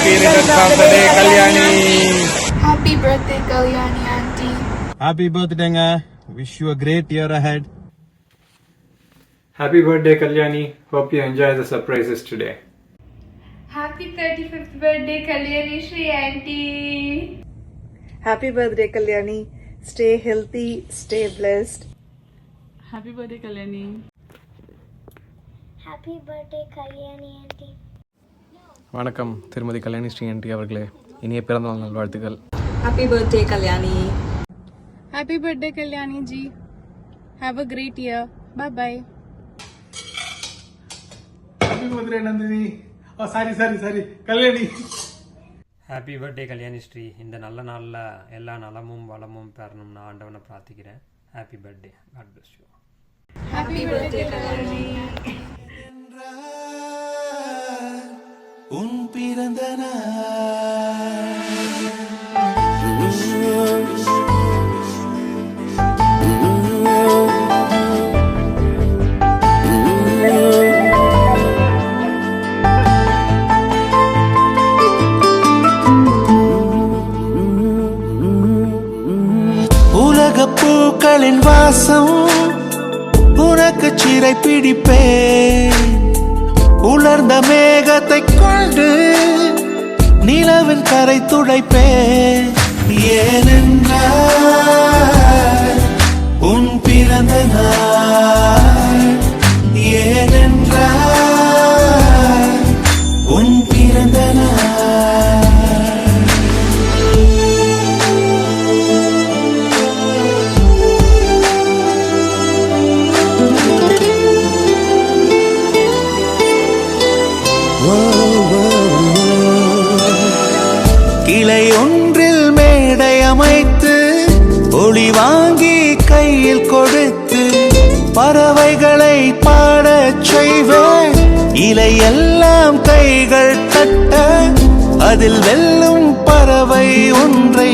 Happy returns of the day, Kalyani. Happy birthday, Kalyani auntie. Happy birthday, nga. Wish you a great year ahead. Happy birthday, Kalyani. Hope you enjoy the surprises today. Happy 35th birthday, Kalyani Shri auntie. Happy birthday, Kalyani. Stay healthy, stay blessed. Happy birthday, Kalyani. Happy birthday, Kalyani auntie. வணக்கம் திருமதி Kalyani Sri aunty அவர்களே, இனிய பிறந்தநாள் நல்வாழ்த்துக்கள். Happy birthday, Kalyani. Happy birthday, Kalyani ji. Have a great year. Bye bye. Happy birthday, Nandini. Oh, sorry, Kalyani. Happy birthday Kalyani Shri. இந்த நல்ல நாளில் எல்லா நலமும் வளமும் பெறணும் நான் ஆண்டவனை பிரார்த்திக்கிறேன். Happy birthday. God bless you. Happy birthday, Kalyani. உன் பிறந்த உலக பூக்களின் வாசம் உனக்கு சிறை பிடிப்பேன். உலர்ந்த மேகத்தை கொண்டு நிலவின் கரை துடைப்பேன். ஏனென்றால் உன் பிறந்த நாள், ஏனென்றால் உன் பிறந்த நாள். கிளை ஒன்றில் மேடை அமைத்து ஒளி வாங்கி கையில் கொடுத்து பறவைகளை பாடச் செய்வேன். இலையெல்லாம் கைகள் தட்ட அதில் வெல்லும் பறவை ஒன்றை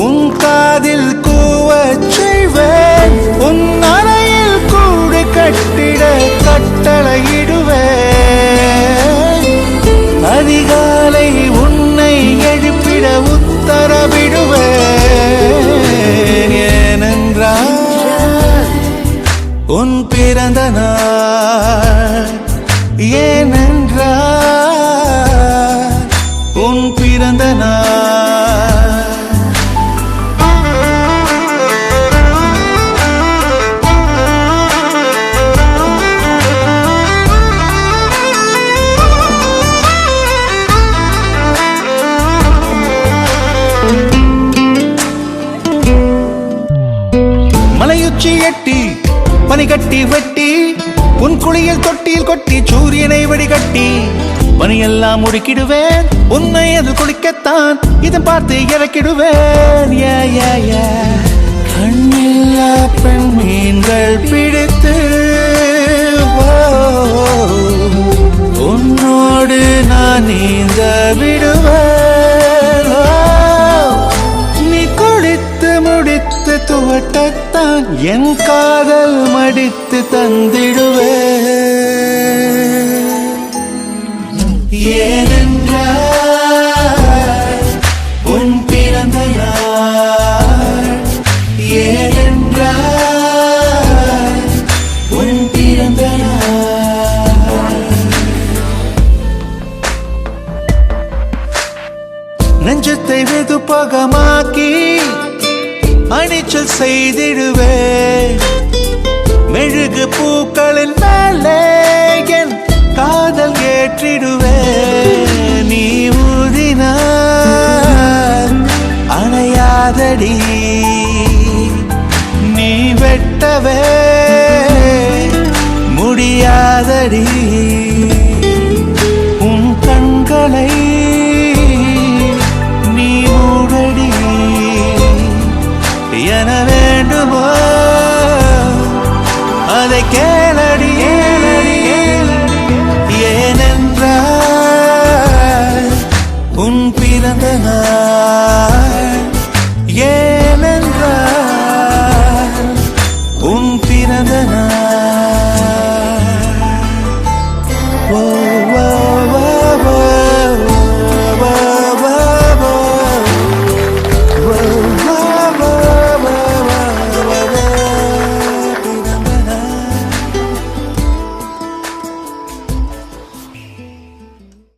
உன் காதில் கூவச் செய்வேன். உன் அறையில் கூடு கட்டிட கட்டளையிடுவேன். அதிகாலை உன்னை எழுப்பிட உத்தரவிடுவேன். ஏனென்றால் உன் பிறந்த நாள், ஏனென்றால் உன் பிறந்த நாள். மலையுச்சி எட்டி பனி கட்டி வெட்டி உன் குளியல் தொட்டியில் கொட்டி சூரியனை வடிகட்டி பனியெல்லாம் முடுக்கிடுவேன். உன்னை அது குளிக்கத்தான் இதன் பார்த்து இறக்கிடுவேன். கண்ணில்லா பெண் மீன்கள் பிடித்து உன்னோடு நான் நீந்த விடுவேன். நீ குளித்து முடித்து துவட்டத்தான் என் காதல் மடித்து தந்திடுவேன். ஏனென்றால் உன் பிறந்த நாள், ஏனென்றால் உன் பிறந்த நாள். நெஞ்சத்தை வெது பகமாக்கி அணிச்சல் செய்திடுவேன். மெழுகு பூக்களின் மேலே என் காதல் ஏற்றிடுவேன். நீ ஊதினார் அணையாதடி, நீ வெட்டவே முடியாதடி.